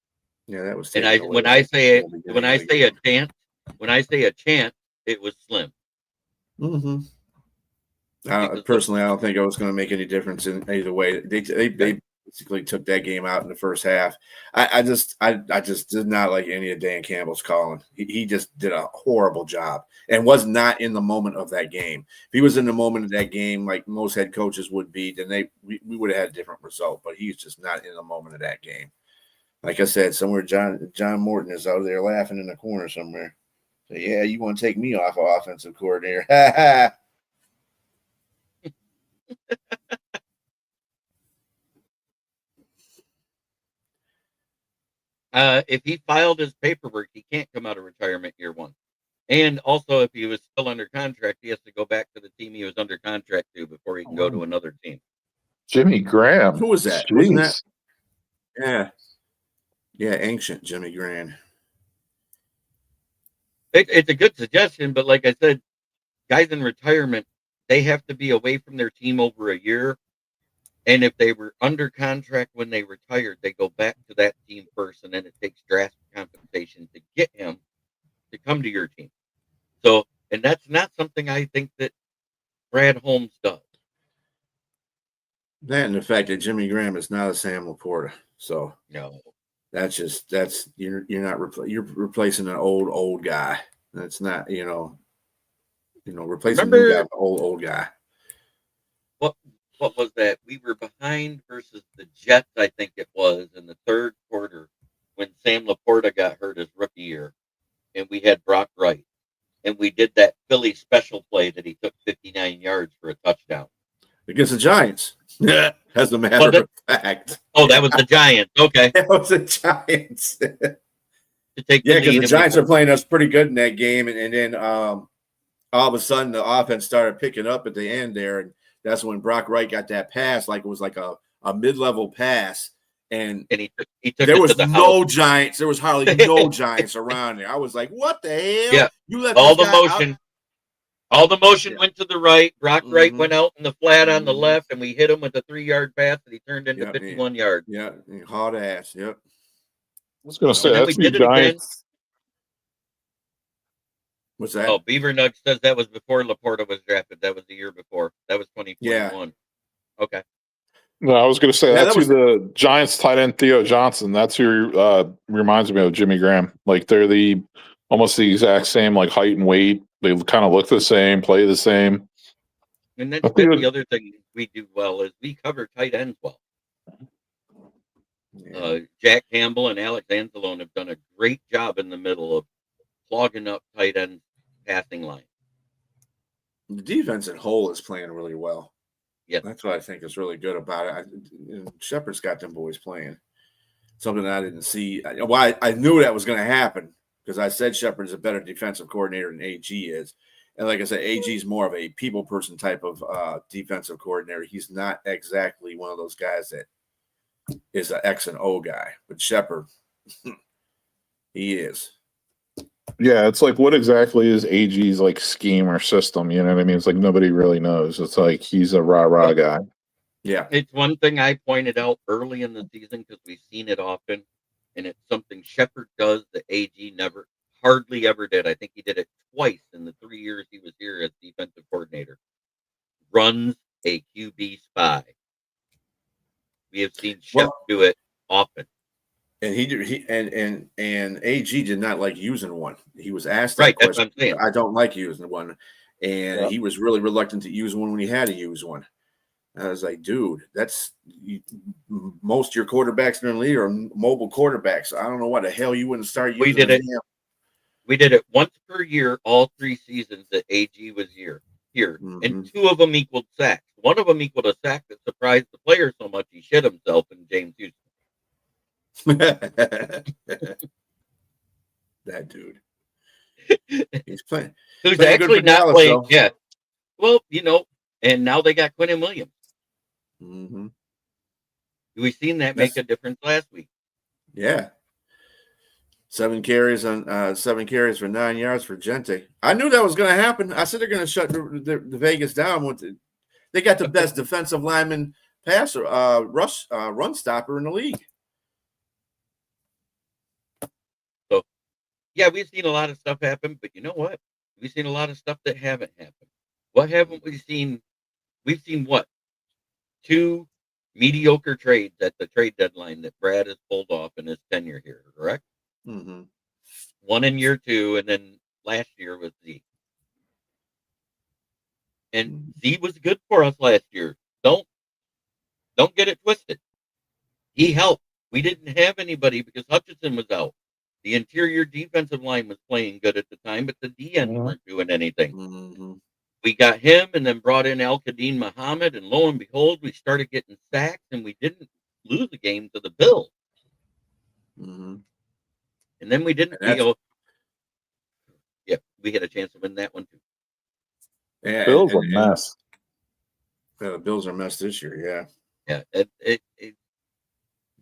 Yeah, that was.
And when I say a chance, it was slim.
Mm-hmm. Personally, I don't think it was going to make any difference in either way. They basically took that game out in the first half. I just did not like any of Dan Campbell's calling. He just did a horrible job and was not in the moment of that game. If he was in the moment of that game, like most head coaches would be, then we would have had a different result. But he's just not in the moment of that game. Like I said, somewhere John Morton is out there laughing in the corner somewhere. So, yeah, you want to take me off of offensive coordinator? Ha ha.
If he filed his paperwork, he can't come out of retirement year 1. And also, if he was still under contract, he has to go back to the team he was under contract to before he can go to another team.
Jimmy Graham.
Who was that?
Jeez.
Wasn't that? Yeah. Yeah, ancient Jimmy Graham.
It's a good suggestion, but like I said, guys in retirement, they have to be away from their team over a year. And if they were under contract when they retired, they go back to that team first, and then it takes drastic compensation to get him to come to your team. So, and that's not something I think that Brad Holmes does.
That and the fact that Jimmy Graham is not a Sam Laporta. So
no,
you're you're replacing an old guy. That's not replacing an old guy.
What was that? We were behind versus the Jets, I think it was, in the third quarter when Sam Laporta got hurt his rookie year, and we had Brock Wright, and we did that Philly special play that he took 59 yards for a touchdown
against the Giants. As a matter of fact.
Oh, that was the Giants. Okay,
that was the Giants.
Because
the Giants are playing us pretty good in that game, and then all of a sudden the offense started picking up at the end there, and that's when Brock Wright got that pass, like it was like a mid-level pass, and
he took
there
it to
was
the
no
house.
Giants. There was hardly no Giants around there. I was like, what the hell?
Yeah,
You let
all
this
the
guy
motion. All the motion
Yeah.
went to the right. Brock Wright
Mhm.
went out in the flat on the
Mhm.
left, and we hit him with a 3-yard pass that he turned into
Yeah,
51 yards.
yeah, hard ass. Yep.
I was going to say
And then we
that's the
did it again.
Giants.
What's that?
Oh, Beaver Nudge says that was before Laporta was drafted. That was the year before. That was 2021. Okay.
No, I was going to say
Yeah,
that's
that
who
was
the Giants tight end Theo Johnson. That's who reminds me of Jimmy Graham. Like they're almost the exact same like height and weight. They kind of look the same, play the same.
And
I
that's
think
the other thing we do well is we cover tight ends well. Jack Campbell and Alex Anzalone have done a great job in the middle of clogging up tight end passing line.
the defense at whole is playing really well.
Yeah,
That's what I think is really good about it. Shepard's got them boys playing. Something I didn't see. Well, I knew that was going to happen because I said Shepard's a better defensive coordinator than AG is. And like I said, AG is more of a people person type of defensive coordinator. He's not exactly one of those guys that is an X and O guy. But Shepard, he is.
Yeah, it's like what exactly is AG's like scheme or system? You know what I mean? It's like nobody really knows. It's like he's a rah guy.
Yeah.
it's one thing I pointed out early in the season because we've seen it often, and it's something Shepard does that AG hardly ever did. I think he did it twice in the 3 years he was here as defensive coordinator. Runs a QB spy. We have seen Shep do it often.
And and AG did not like using one. He was asked that
Right, that's
question.
what I'm saying.
I don't like using one. And he was really reluctant to use one when he had to use one. I was like, dude, most of your quarterbacks in the league are mobile quarterbacks. I don't know why the hell you wouldn't start using
We did it. We did it once per year, all 3 seasons that AG was here. And 2 of them equaled sacks. One of them equaled a sack that surprised the player so much he shit himself in James Houston.
That dude. He's playing.
Who's
playing
actually
good for
not
Dallas,
playing.
though.
Yeah. Well, and now they got Quinnen Williams.
Mm-hmm.
We've seen that make a difference last week.
Yeah. 7 carries for 9 yards for Gente. I knew that was going to happen. I said they're going to shut the Vegas down. They got the best defensive lineman passer, run stopper in the league.
So, yeah, we've seen a lot of stuff happen, but you know what? We've seen a lot of stuff that haven't happened. What haven't we seen? We've seen what? 2 mediocre trades at the trade deadline that Brad has pulled off in his tenure here, correct?
Mm-hmm.
One in year 2, and then last year was Z. And Z was good for us last year. Don't get it twisted. He helped. We didn't have anybody because Hutchinson was out. The interior defensive line was playing good at the time, but the DNs weren't doing anything.
Mm-hmm.
We got him and then brought in Al-Qadim Muhammad, and lo and behold, we started getting sacks, and we didn't lose the game to the Bills.
Mm-hmm.
And then we didn't, we had a chance to win that one too.
Yeah,
Bills a mess.
The Bills are a mess this year,
yeah.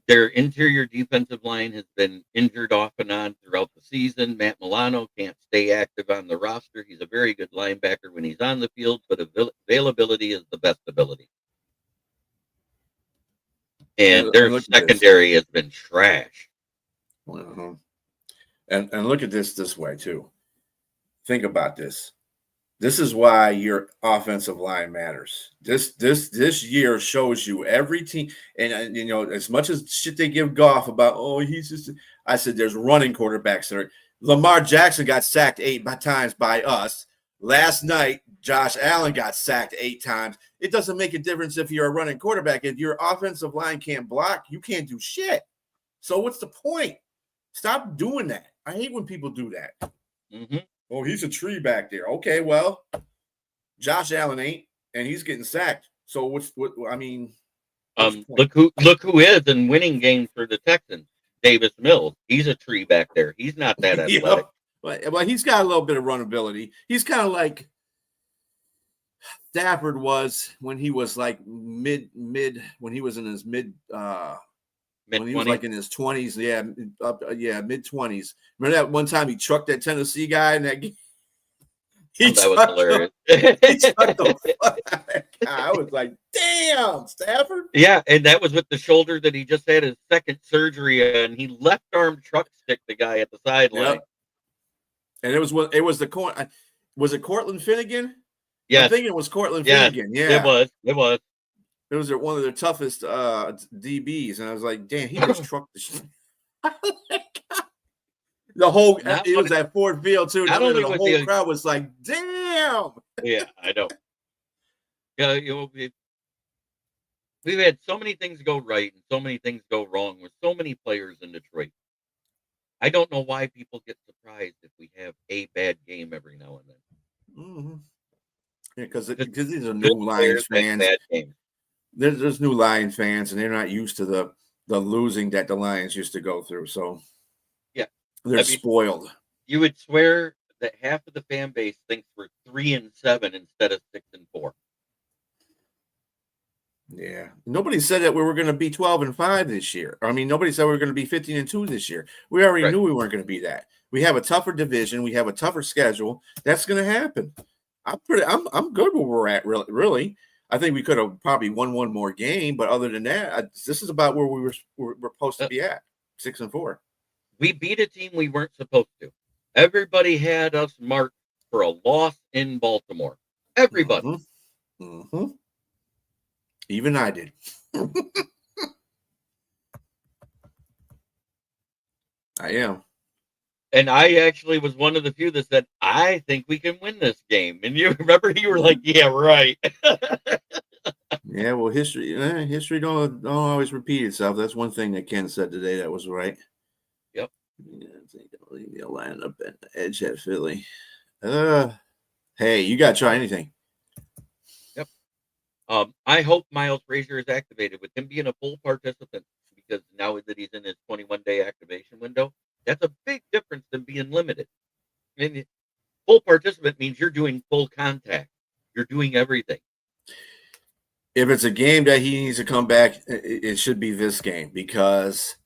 Their interior defensive line has been injured off and on throughout the season. Matt Milano can't stay active on the roster. He's a very good linebacker when he's on the field, but availability is the best ability. And their secondary has been trash.
Uh-huh. And look at this way too. Think about this. This is why your offensive line matters. This year shows you every team, and as much as shit they give Goff about, he's just. I said there's running quarterbacks that are. Lamar Jackson got sacked 8 times by us. Last night, Josh Allen got sacked 8 times. It doesn't make a difference if you're a running quarterback. If your offensive line can't block, you can't do shit. So what's the point? Stop doing that. I hate when people do that.
Mm-hmm.
Oh, he's a tree back there. Okay, well, Josh Allen ain't, and he's getting sacked. So what's
look who is in winning games for the Texans. Davis Mills. He's a tree back there. He's not that athletic.
Well, he's got a little bit of run ability. He's kind of like Stafford was when he was like mid when he was in his mid when he was
Mid-20s.
like in his 20s. Yeah, mid-20s. Remember that one time he trucked that Tennessee guy in that game?
That was hilarious.
He trucked the fuck out of that guy. I was like, damn, Stafford.
Yeah, and that was with the shoulder that he just had his second surgery, and he left arm truck stick the guy at the sideline.
Yep. And it was the was it Cortland Finnegan?
Yes.
I think it was Cortland
Yes,
Finnegan. Yeah,
it was. It was.
it was one of their toughest DBs, and I was like, damn, he just trucked the shit. The whole it was at Ford Field too.
Not only
The
was
whole crowd was like, damn.
Yeah, I know. Yeah, we've had so many things go right and so many things go wrong with so many players in Detroit. I don't know why people get surprised if we have a bad game every now and then.
Mm-hmm. Yeah, because these are
Good
new Lions
players make
fans.
bad games.
There's new Lion fans, and they're not used to the losing that the Lions used to go through. So
Yeah.
they're spoiled.
You would swear that half of the fan base thinks we're 3-7 instead of 6-4.
Yeah. Nobody said that we were going to be 12-5 this year. I mean, nobody said we were going to be 15-2 this year. We already
Right.
knew we weren't going to be that. We have a tougher division. We have a tougher schedule. That's going to happen. I'm good where we're at. Really. I think we could have probably won one more game, but other than that, this is about where we're supposed to be at, 6-4.
We beat a team we weren't supposed to. Everybody had us marked for a loss in Baltimore. Everybody.
Mm-hmm. Mm-hmm. Even I did. I am.
And I actually was one of the few that said, I think we can win this game. And you remember you were like, yeah, right.
Yeah, well, history don't always repeat itself. That's one thing that Ken said today that was right.
Yep.
Yeah, I think I'll leave you line up at the edge at Philly. Hey, you gotta try anything.
Yep. I hope Miles Frazier is activated with him being a full participant, because now that he's in his 21-day activation window, that's a big difference than being limited. I mean, full participant means you're doing full contact. You're doing everything.
If it's a game that he needs to come back, it should be this game, because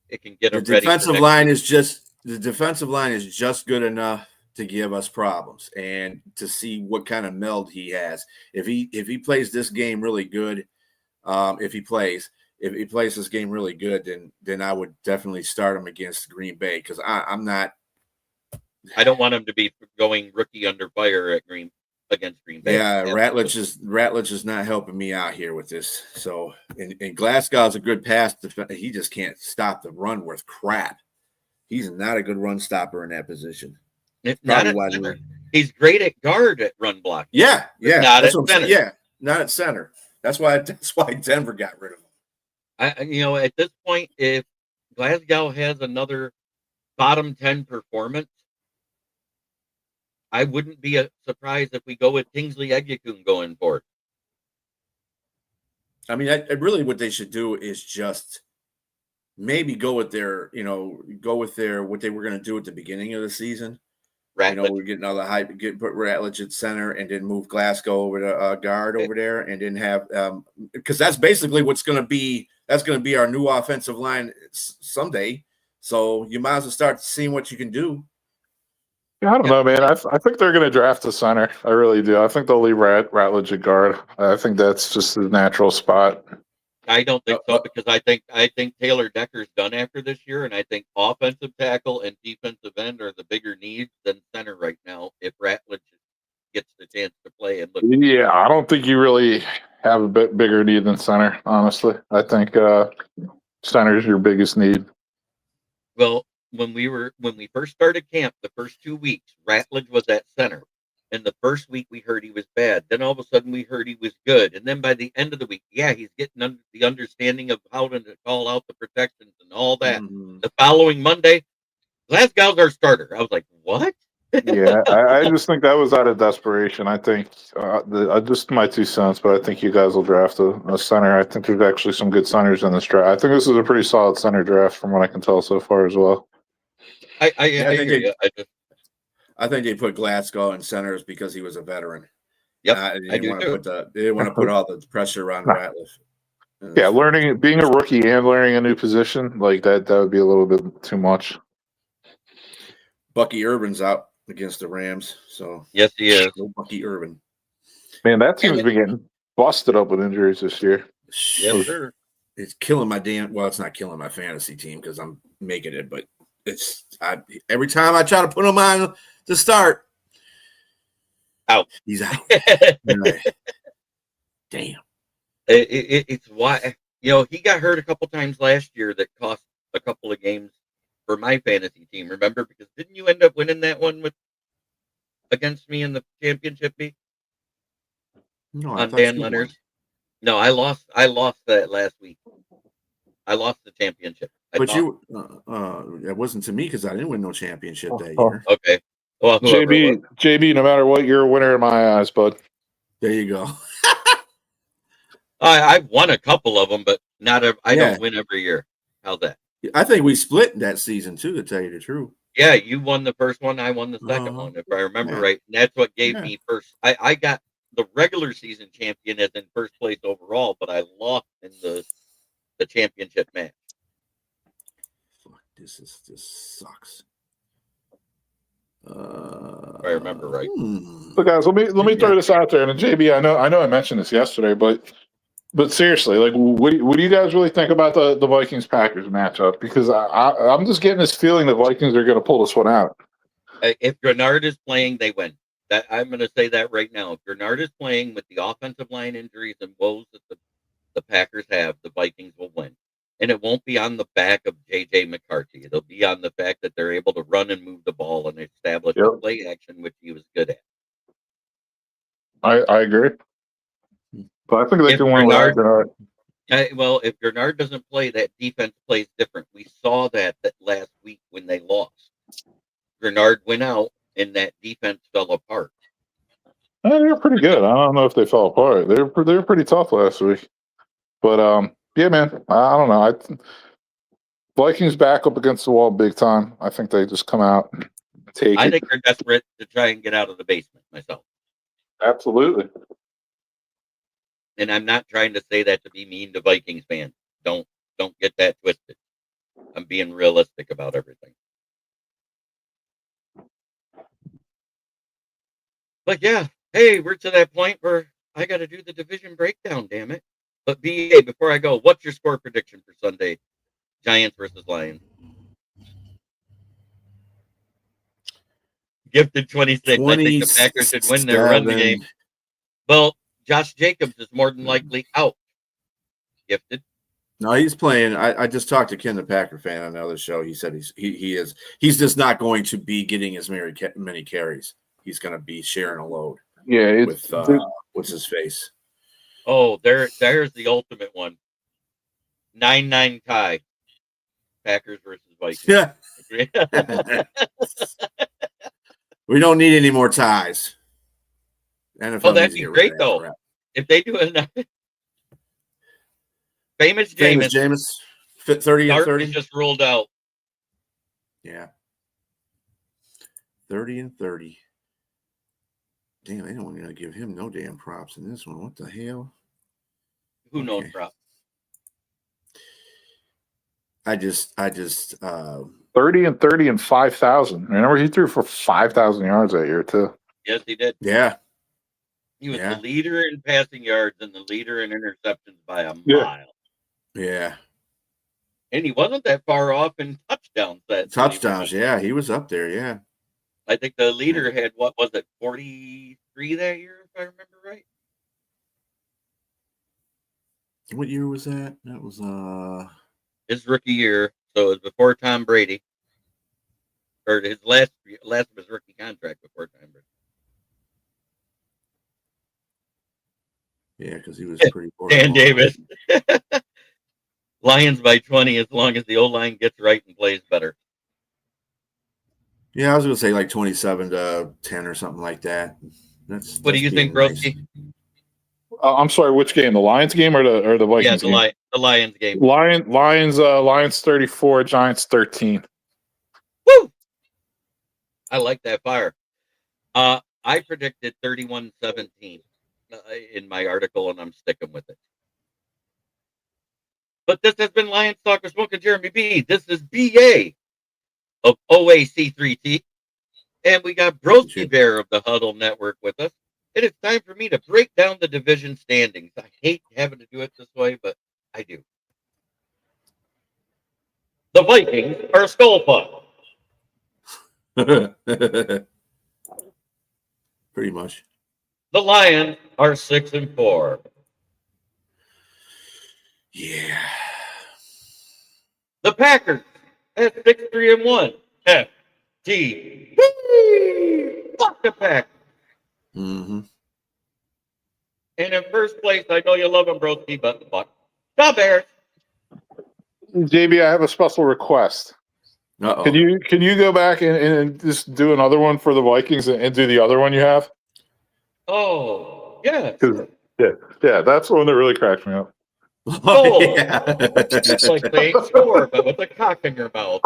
It can get
the
him ready.
defensive line is just good enough to give us problems, and to see what kind of meld he has. If he plays this game really good, if he plays this game really good, then I would definitely start him against Green Bay, because I'm not.
I don't want him to be going rookie under fire against Green Bay.
Yeah, Ratledge is not helping me out here with this. So, and Glasgow's a good pass defender. He just can't stop the run worth crap. He's not a good run stopper in that position.
Not at center. He's great at guard at run block.
Yeah.
Not
That's
at
what I'm saying.
center.
Yeah, not at center. That's why Denver got rid of him.
At this point, if Glasgow has another bottom 10 performance, I wouldn't be surprised if we go with Kingsley Egekun going forward.
I mean, really what they should do is just maybe go with what they were going to do at the beginning of the season.
Ratledge.
We're getting another hype, put Ratledge at center, and then move Glasgow over to guard over there, and then have because that's basically what's going to be. That's going to be our new offensive line someday. So you might as well start seeing what you can do.
Yeah, I don't know, man. I think they're going to draft a center. I really do. I think they'll leave Ratledge at guard. I think that's just the natural spot.
I don't think so, because I think Taylor Decker's done after this year, and I think offensive tackle and defensive end are the bigger needs than center right now. If Ratledge gets the chance to play and look,
Yeah, I don't think you really have a bit bigger need than center. Honestly, I think center is your biggest need.
well, when we first started camp, the first 2 weeks, Ratledge was at center. And the first week we heard he was bad. Then all of a sudden we heard he was good. And then by the end of the week, yeah, he's getting the understanding of how to call out the protections and all that.
Mm-hmm.
The following Monday, Glasgow's our starter. I was like, what?
Yeah, I just think that was out of desperation. I think just my 2 cents, but I think you guys will draft a center. I think there's actually some good centers in this draft. I think this is a pretty solid center draft from what I can tell so far as well.
I think they put Glasgow in centers because he was a veteran.
Yep,
They didn't want to put all the pressure on Ratledge.
Yeah, being a rookie and learning a new position like that would be a little bit too much.
Bucky Urban's out against the Rams, so
Yes, he is.
no Bucky Urban.
Man, that team's been getting busted up with injuries this year.
Yes, sir.
It's killing my well, it's not killing my fantasy team because I'm making it, but every time I try to put him on to start,
out.
He's out.
Right.
Damn.
It's why he got hurt a couple times last year that cost a couple of games for my fantasy team. Remember, because didn't you end up winning that one against me in the championship beat?
No,
on Dan Leonard's. No, I lost that last week. I lost the championship.
But it wasn't to me because I didn't win no championship that year.
Okay. Well,
JB, no matter what, you're a winner in my eyes, bud.
There you go.
I've won a couple of them, but I don't win every year. How's that?
I think we split that season too, to tell you the truth.
Yeah, you won the first one. I won the second one, if I remember right. And that's what gave me first. I got the regular season champion as in first place overall, but I lost in the championship match.
Fuck, this sucks.
If I remember right.
So guys, let me throw this out there. And JB, I know I mentioned this yesterday, but seriously, like, what do you guys really think about the Vikings Packers matchup? Because I'm just getting this feeling that Vikings are going to pull this one out.
If Grenard is playing, they win. That I'm going to say that right now. If Grenard is playing with the offensive line injuries and woes that the Packers have, the Vikings will win. And it won't be on the back of J.J. McCarthy. It'll be on the fact that they're able to run and move the ball and establish a play action, which he was good at.
I agree. But I think they can win without Grenard.
Well, if Grenard doesn't play, that defense plays different. We saw that last week when they lost. Grenard went out, and that defense fell apart.
They were pretty good. I don't know if they fell apart. They were pretty tough last week. But yeah, man, I don't know. Vikings back up against the wall big time. I think they just come out and take it.
I think they're desperate to try and get out of the basement myself.
Absolutely.
And I'm not trying to say that to be mean to Vikings fans. Don't get that twisted. I'm being realistic about everything. But yeah, hey, we're to that point where I got to do the division breakdown, damn it. But BA, before I go, what's your score prediction for Sunday? Giants versus Lions. Gifted 26. I think the Packers should win their run the game. Well, Josh Jacobs is more than likely out. Gifted.
No, he's playing. I just talked to Ken, the Packer fan, on another show. He said he's just not going to be getting as many carries. He's going to be sharing a load.
Yeah,
with what's his face.
Oh, there's the ultimate one. 9-9 tie. Packers versus Vikings.
Yeah. We don't need any more ties.
NFL that'd be great though. Crap. If they do it, famous Jameis,
fit 30 and 30,
just ruled out.
Yeah, 30 and 30. Damn, they don't want to give him no damn props in this one. What the hell?
Who knows props?
I just
30 and 30 and 5,000. Remember, he threw for 5,000 yards that year too.
Yes, he did.
Yeah.
He was the leader in passing yards and the leader in interceptions by a mile.
Yeah.
And he wasn't that far off in touchdowns.
Touchdowns, yeah. He was up there, yeah.
I think the leader had, 43 that year, if I remember right?
What year was that? That was
his rookie year. So it was before Tom Brady. Or his last of his rookie contract before Tom Brady.
Yeah, because he was pretty poor.
Dan Davis. Lions by 20 as long as the O-line gets right and plays better.
Yeah, I was going to say like 27-10 or something like that.
What do you think, Broski?
Nice.
I'm sorry, which game? The Lions game or the Vikings game?
Yeah, the Lions game.
Lions 34, Giants 13.
Woo! I like that fire. I predicted 31-17 in my article, and I'm sticking with it. But this has been Lions Talk with Smoke and Jeremy B. This is BA of OAC3T. And we got Broski Bear of the Huddle Network with us. It is time for me to break down the division standings. I hate having to do it this way, but I do. The Vikings are skull fucked.
Pretty much.
The Lions are 6-4.
Yeah.
The Packers at 6-3-1. FT. Fuck the Packers.
Mm-hmm.
And in first place, I know you love them, Broski, but fuck the Bears.
JB, I have a special request.
Uh-oh.
Can you go back and just do another one for the Vikings and do the other one you have?
Oh, yeah.
Yeah, that's the one that really cracked me up.
Oh,
yeah.
it's like they ain't sure, but with a cock in your mouth.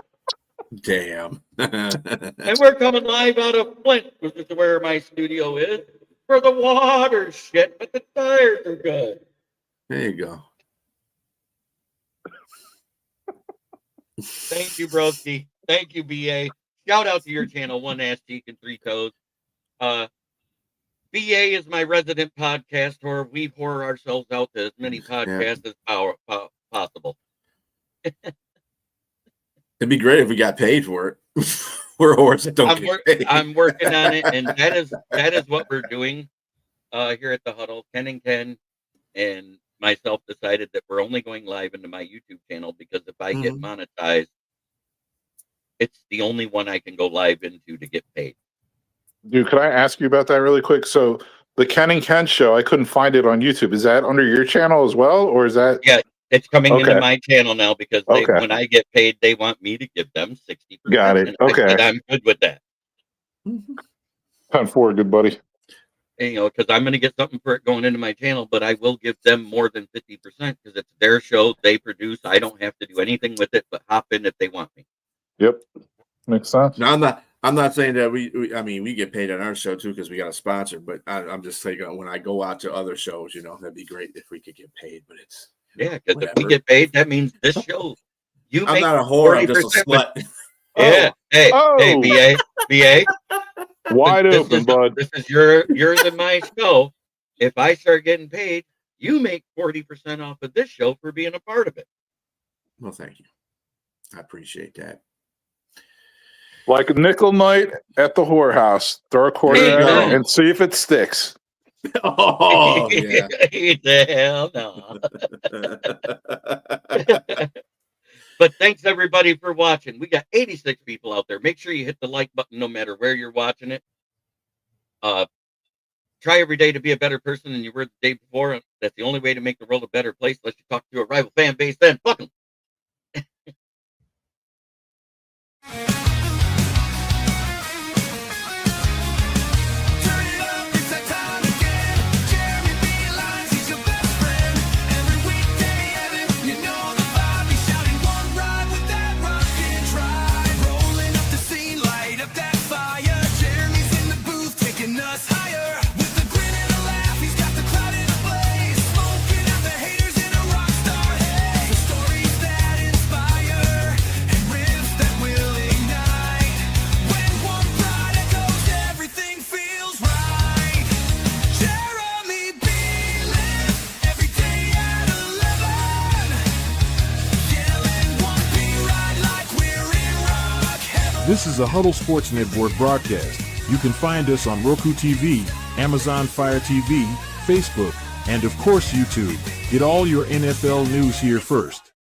Damn.
And we're coming live out of Flint, which is where my studio is, for the water shit, but the tires are good.
There you go.
Thank you, Broski. Thank you, BA. Shout out to your channel, One Ass Cheek and Three Toes. BA is my resident podcast whore. We whore ourselves out to as many podcasts as possible.
It'd be great if we got paid for it. We're whores that don't get paid.
I'm working on it, and that is what we're doing here at the Huddle. Ken and Ken and myself decided that we're only going live into my YouTube channel because if I get monetized, it's the only one I can go live into to get paid.
Dude, could I ask you about that really quick? So the Ken and Ken show, I couldn't find it on YouTube. Is that under your channel as well, or is that?
Yeah, it's coming into my channel now because when I get paid, they want me to give them 60%.
Got it. Okay,
I said I'm good with that.
10-4, good buddy.
And, you know, because I'm going to get something for it going into my channel, but I will give them more than 50% because it's their show. They produce. I don't have to do anything with it, but hop in if they want me.
Yep, makes sense.
No, I'm not saying that we get paid on our show too because we got a sponsor, but I'm just saying when I go out to other shows, that'd be great if we could get paid. But it's
because if we get paid, that means this show.
I'm not a whore. I'm just a slut.
Yeah. Hey, BA.
Wide open, bud.
This is yours and my show. If I start getting paid, you make 40% off of this show for being a part of it.
Well, thank you. I appreciate that.
Like a nickel night at the whorehouse. Throw a quarter at it and see if it sticks.
Oh, yeah.
The hell no. But thanks, everybody, for watching. We got 86 people out there. Make sure you hit the like button no matter where you're watching it. Try every day to be a better person than you were the day before. That's the only way to make the world a better place. Unless you talk to a rival fan base, then fuck them.
This is a Huddle Sports Network broadcast. You can find us on Roku TV, Amazon Fire TV, Facebook, and of course YouTube. Get all your NFL news here first.